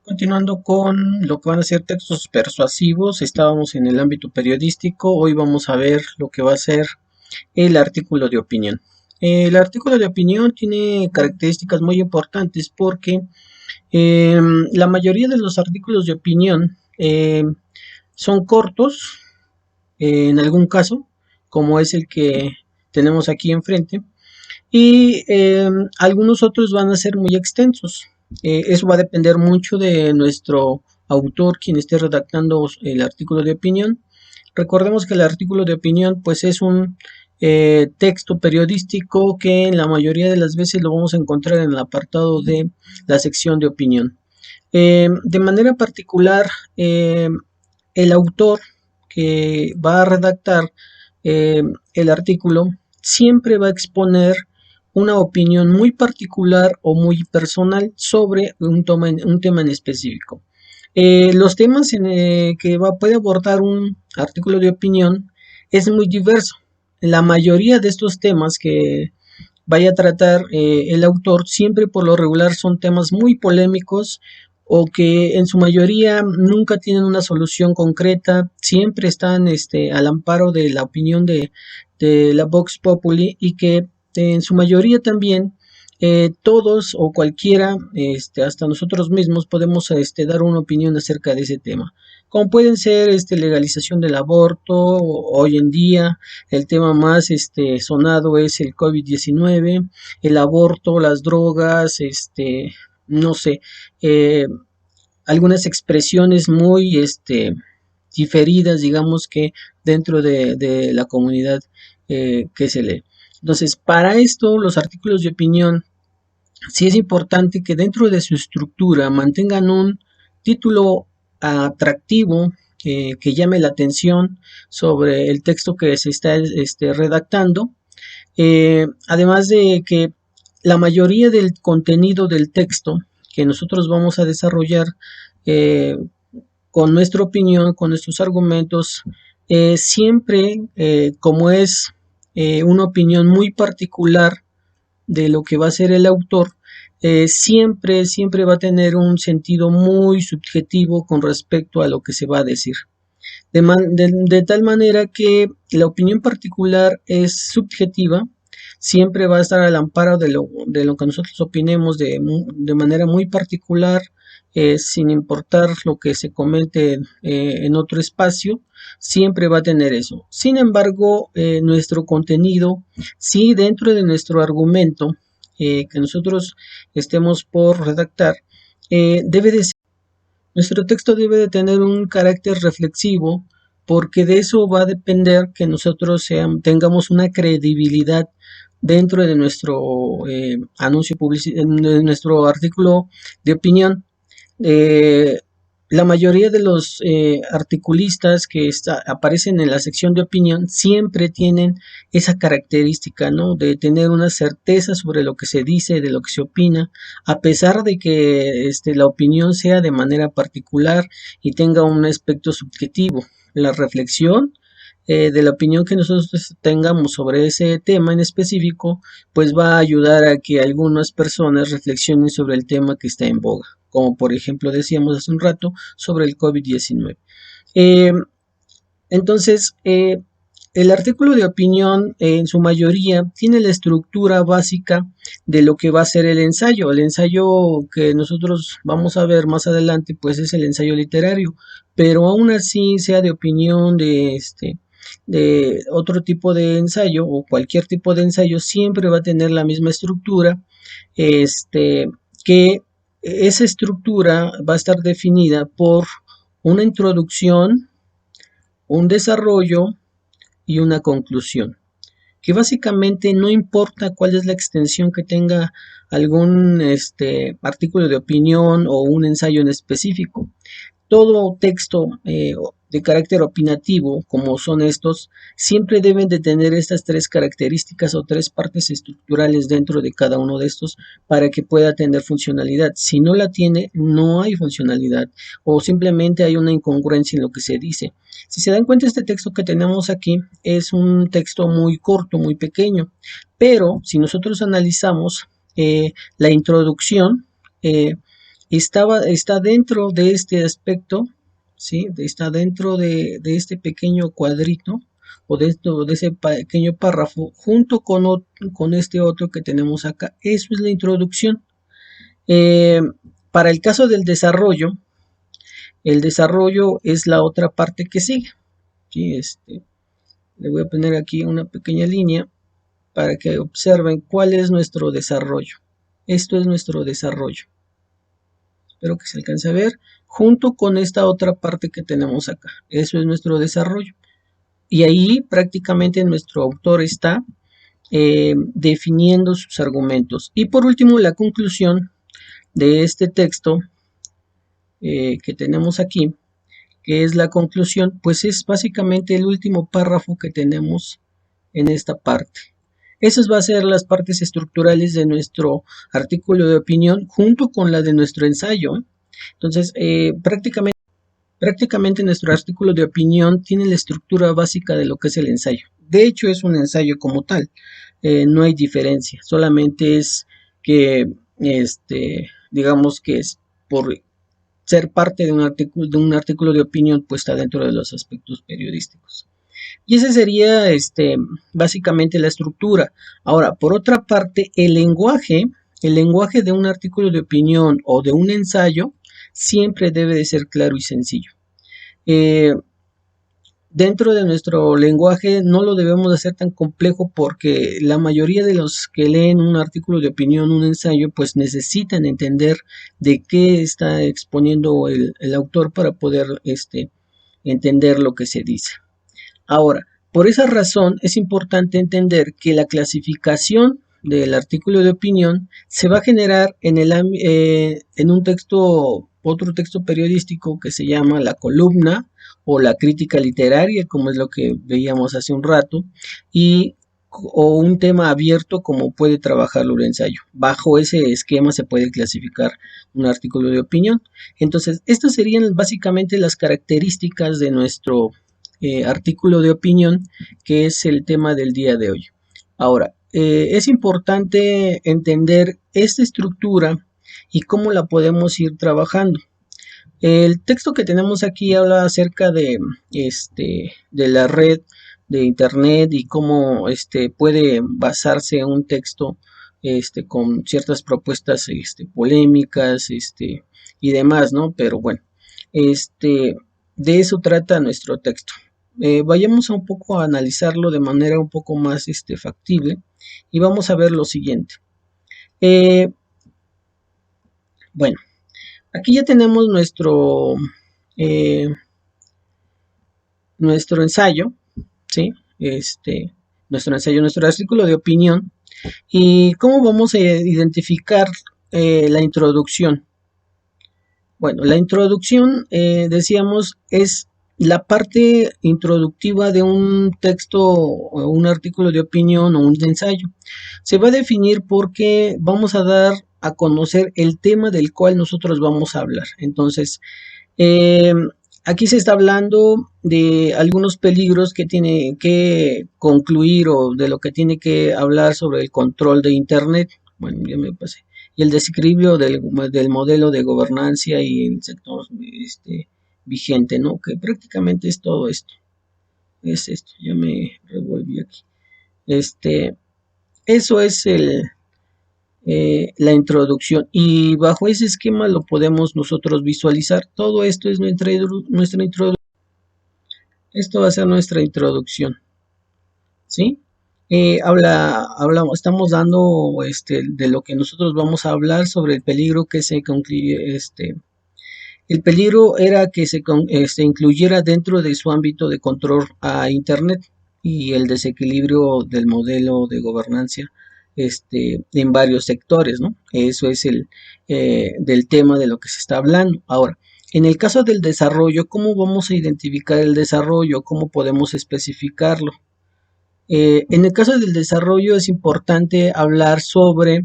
Continuando con lo que van a ser textos persuasivos, estábamos en el ámbito periodístico, hoy vamos a ver lo que va a ser el artículo de opinión. El artículo de opinión tiene características muy importantes porque la mayoría de los artículos de opinión son cortos, en algún caso, como es el que tenemos aquí enfrente, y algunos otros van a ser muy extensos. Eso va a depender mucho de nuestro autor, quien esté redactando el artículo de opinión. Recordemos que el artículo de opinión pues es un texto periodístico que en la mayoría de las veces lo vamos a encontrar en el apartado de la sección de opinión. De manera particular, el autor que va a redactar eh, el artículo siempre va a exponer una opinión muy particular o muy personal sobre un tema en específico. Los temas que puede abordar un artículo de opinión es muy diverso. La mayoría de estos temas que vaya a tratar el autor siempre por lo regular son temas muy polémicos o que en su mayoría nunca tienen una solución concreta, siempre están al amparo de la opinión de la Vox Populi y que en su mayoría también todos o cualquiera, hasta nosotros mismos podemos dar una opinión acerca de ese tema, como pueden ser legalización del aborto hoy en día. El tema más sonado es el COVID-19, el aborto, las drogas, no sé, eh, algunas expresiones muy diferidas, digamos que dentro de la comunidad que se lee. Entonces, para esto, los artículos de opinión, sí es importante que dentro de su estructura mantengan un título atractivo que llame la atención sobre el texto que se está redactando. Además de que la mayoría del contenido del texto que nosotros vamos a desarrollar eh, con nuestra opinión, con nuestros argumentos, siempre como es una opinión muy particular de lo que va a ser el autor, siempre va a tener un sentido muy subjetivo con respecto a lo que se va a decir. De tal manera que la opinión particular es subjetiva, siempre va a estar al amparo de lo que nosotros opinemos de manera muy particular, sin importar lo que se comente en otro espacio, siempre va a tener eso. Sin embargo, nuestro contenido, sí dentro de nuestro argumento que nosotros estemos por redactar, debe de nuestro texto debe de tener un carácter reflexivo porque de eso va a depender que nosotros tengamos una credibilidad dentro de nuestro anuncio de nuestro artículo de opinión. Eh, la mayoría de los articulistas que aparecen en la sección de opinión siempre tienen esa característica, ¿no? De tener una certeza sobre lo que se dice, de lo que se opina, a pesar de que la opinión sea de manera particular y tenga un aspecto subjetivo. La reflexión de la opinión que nosotros tengamos sobre ese tema en específico, pues va a ayudar a que algunas personas reflexionen sobre el tema que está en boga, como por ejemplo decíamos hace un rato sobre el COVID-19. Eh, entonces, el artículo de opinión en su mayoría tiene la estructura básica de lo que va a ser el ensayo. El ensayo que nosotros vamos a ver más adelante, pues es el ensayo literario, pero aún así, sea de opinión, de otro tipo de ensayo o cualquier tipo de ensayo, siempre va a tener la misma estructura, que esa estructura va a estar definida por una introducción, un desarrollo y una conclusión, que básicamente no importa cuál es la extensión que tenga algún artículo de opinión o un ensayo en específico. Todo texto de carácter opinativo, como son estos, siempre deben de tener estas tres características o tres partes estructurales dentro de cada uno de estos para que pueda tener funcionalidad. Si no la tiene, no hay funcionalidad o simplemente hay una incongruencia en lo que se dice. Si se dan cuenta, este texto que tenemos aquí es un texto muy corto, muy pequeño, pero si nosotros analizamos la introducción, está dentro de este aspecto, ¿sí? Está dentro de este pequeño cuadrito o de ese pequeño párrafo junto con este otro que tenemos acá. Eso es la introducción. Eh, para el caso del desarrollo, el desarrollo es la otra parte que sigue. ¿Sí? Le voy a poner aquí una pequeña línea para que observen cuál es nuestro desarrollo. Esto es nuestro desarrollo. Espero que se alcance a ver, junto con esta otra parte que tenemos acá. Eso es nuestro desarrollo. Y ahí prácticamente nuestro autor está definiendo sus argumentos. Y por último, la conclusión de este texto que tenemos aquí, que es la conclusión, pues es básicamente el último párrafo que tenemos en esta parte. Esas van a ser las partes estructurales de nuestro artículo de opinión junto con la de nuestro ensayo. Entonces, prácticamente nuestro artículo de opinión tiene la estructura básica de lo que es el ensayo. De hecho, es un ensayo como tal. No hay diferencia. Solamente es que, digamos que es por ser parte de un artículo de opinión, pues está dentro de los aspectos periodísticos. Y ese sería básicamente la estructura. Ahora, por otra parte, el lenguaje de un artículo de opinión o de un ensayo siempre debe de ser claro y sencillo. Dentro de nuestro lenguaje no lo debemos hacer tan complejo porque la mayoría de los que leen un artículo de opinión, un ensayo, pues necesitan entender de qué está exponiendo el autor para poder entender lo que se dice. Ahora, por esa razón es importante entender que la clasificación del artículo de opinión se va a generar en un texto, otro texto periodístico que se llama la columna o la crítica literaria, como es lo que veíamos hace un rato, o un tema abierto como puede trabajarlo el ensayo. Bajo ese esquema se puede clasificar un artículo de opinión. Entonces, estas serían básicamente las características de nuestro artículo de opinión, que es el tema del día de hoy. Ahora, es importante entender esta estructura y cómo la podemos ir trabajando. El texto que tenemos aquí habla acerca de la red de internet y cómo puede basarse un texto con ciertas propuestas polémicas y demás, ¿no? Pero bueno, de eso trata nuestro texto. Vayamos un poco a analizarlo de manera un poco más factible y vamos a ver lo siguiente. Bueno, aquí ya tenemos nuestro ensayo, ¿sí? Nuestro ensayo, nuestro artículo de opinión. ¿Y cómo vamos a identificar la introducción? Bueno, la introducción, decíamos, es la parte introductiva de un texto o un artículo de opinión o un ensayo. Se va a definir porque vamos a dar a conocer el tema del cual nosotros vamos a hablar. Entonces, aquí se está hablando de algunos peligros que tiene que concluir o de lo que tiene que hablar sobre el control de Internet. Bueno, ya me pasé. Y el desequilibrio del modelo de gobernanza y el sector vigente, ¿no? Que prácticamente es todo esto. Es esto, ya me revolví aquí. Eso es la introducción y bajo ese esquema lo podemos nosotros visualizar. Todo esto es nuestra introducción. Esto va a ser nuestra introducción, ¿sí? Estamos dando de lo que nosotros vamos a hablar sobre el peligro que se concluye. El peligro era que se incluyera dentro de su ámbito de control a Internet y el desequilibrio del modelo de gobernanza en varios sectores, ¿no? Eso es del tema de lo que se está hablando. Ahora, en el caso del desarrollo, ¿cómo vamos a identificar el desarrollo? ¿Cómo podemos especificarlo? En el caso del desarrollo es importante hablar sobre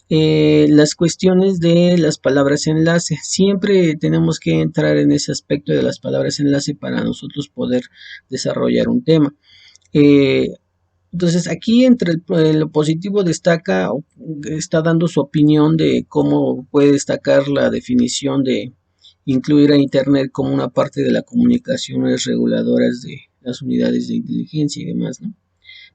las cuestiones de las palabras enlace. Siempre tenemos que entrar en ese aspecto de las palabras enlace para nosotros poder desarrollar un tema. Entonces aquí entre lo positivo destaca, está dando su opinión de cómo puede destacar la definición de incluir a Internet como una parte de las comunicaciones reguladoras de las unidades de inteligencia y demás, ¿no?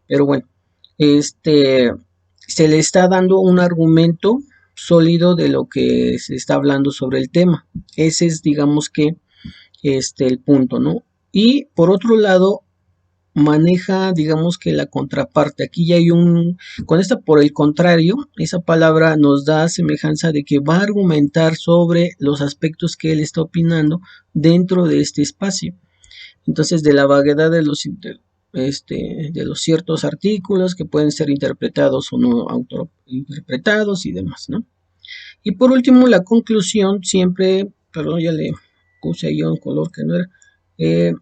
Pero bueno, este se le está dando un argumento sólido de lo que se está hablando sobre el tema. Ese es, digamos que, el punto, ¿no? Y por otro lado, maneja, digamos que la contraparte. Aquí ya hay con esta por el contrario, esa palabra nos da semejanza de que va a argumentar sobre los aspectos que él está opinando dentro de este espacio. Entonces, de la vaguedad de los ciertos artículos que pueden ser interpretados o no autointerpretados y demás, ¿no? Y por último, la conclusión siempre, perdón, ya le puse ahí un color que no era, eh,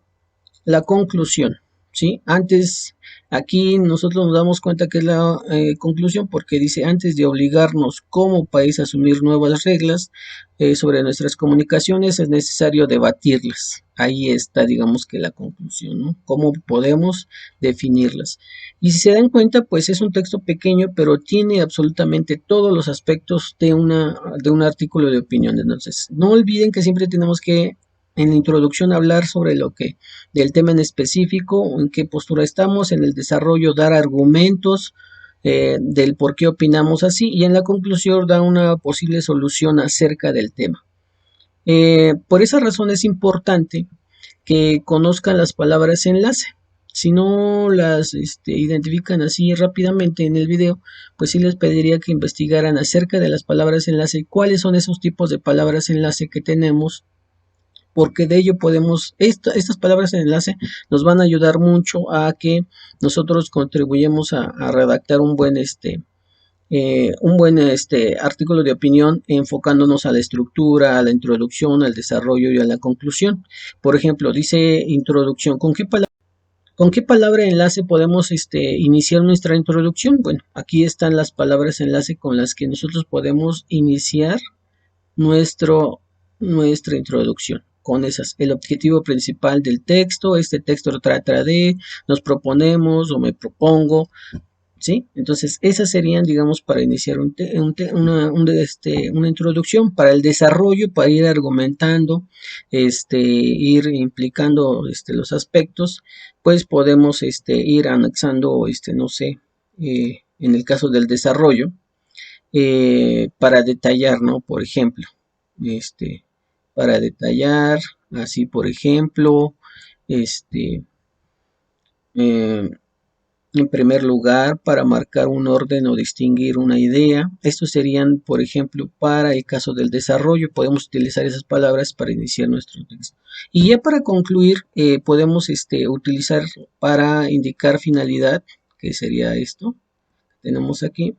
la conclusión, ¿sí? Antes, aquí nosotros nos damos cuenta que es la conclusión porque dice, antes de obligarnos como país a asumir nuevas reglas sobre nuestras comunicaciones, es necesario debatirlas. Ahí está, digamos que la conclusión, ¿no? ¿Cómo podemos definirlas? Y si se dan cuenta, pues es un texto pequeño, pero tiene absolutamente todos los aspectos de un artículo de opinión. Entonces, no olviden que siempre tenemos que en la introducción hablar sobre lo que del tema en específico, en qué postura estamos, en el desarrollo dar argumentos del por qué opinamos así y en la conclusión da una posible solución acerca del tema. Por esa razón es importante que conozcan las palabras enlace. Si no las identifican así rápidamente en el video, pues sí les pediría que investigaran acerca de las palabras enlace y cuáles son esos tipos de palabras enlace que tenemos porque de ello estas palabras en enlace nos van a ayudar mucho a que nosotros contribuyamos a redactar un buen artículo de opinión enfocándonos a la estructura, a la introducción, al desarrollo y a la conclusión. Por ejemplo, dice introducción, con qué palabra enlace podemos iniciar nuestra introducción? Bueno, aquí están las palabras enlace con las que nosotros podemos iniciar nuestro, nuestra introducción. Con esas, el objetivo principal del texto, este texto trata de, nos proponemos o me propongo, ¿sí? Entonces, esas serían, digamos, para iniciar una introducción, para el desarrollo, para ir argumentando, ir implicando los aspectos, pues podemos ir anexando, no sé, en el caso del desarrollo, para detallar, ¿no? Por ejemplo, este, para detallar, así por ejemplo, este, eh, en primer lugar, para marcar un orden o distinguir una idea. Estos serían, por ejemplo, para el caso del desarrollo, podemos utilizar esas palabras para iniciar nuestro texto. Y ya para concluir, podemos utilizar para indicar finalidad, que sería esto, que tenemos aquí.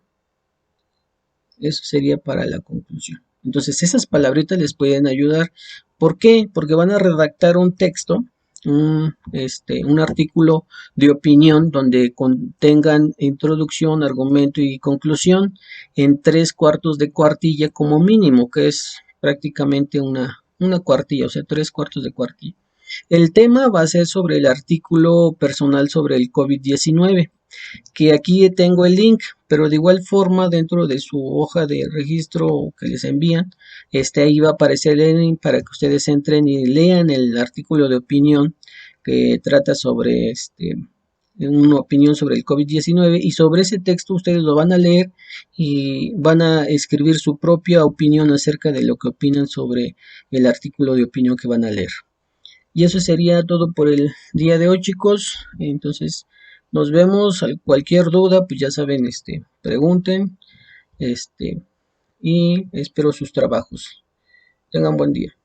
Eso sería para la conclusión. Entonces, esas palabritas les pueden ayudar. ¿Por qué? Porque van a redactar un texto, un artículo de opinión donde contengan introducción, argumento y conclusión en 3/4 de cuartilla como mínimo, que es prácticamente una cuartilla, o sea, 3/4 de cuartilla. El tema va a ser sobre el artículo personal sobre el COVID-19 que aquí tengo el link, pero de igual forma dentro de su hoja de registro que les envían, ahí va a aparecer el link para que ustedes entren y lean el artículo de opinión que trata sobre una opinión sobre el COVID-19 y sobre ese texto ustedes lo van a leer y van a escribir su propia opinión acerca de lo que opinan sobre el artículo de opinión que van a leer. Y eso sería todo por el día de hoy, chicos. Entonces, nos vemos. Cualquier duda, pues ya saben, pregunten. Y espero sus trabajos. Tengan buen día.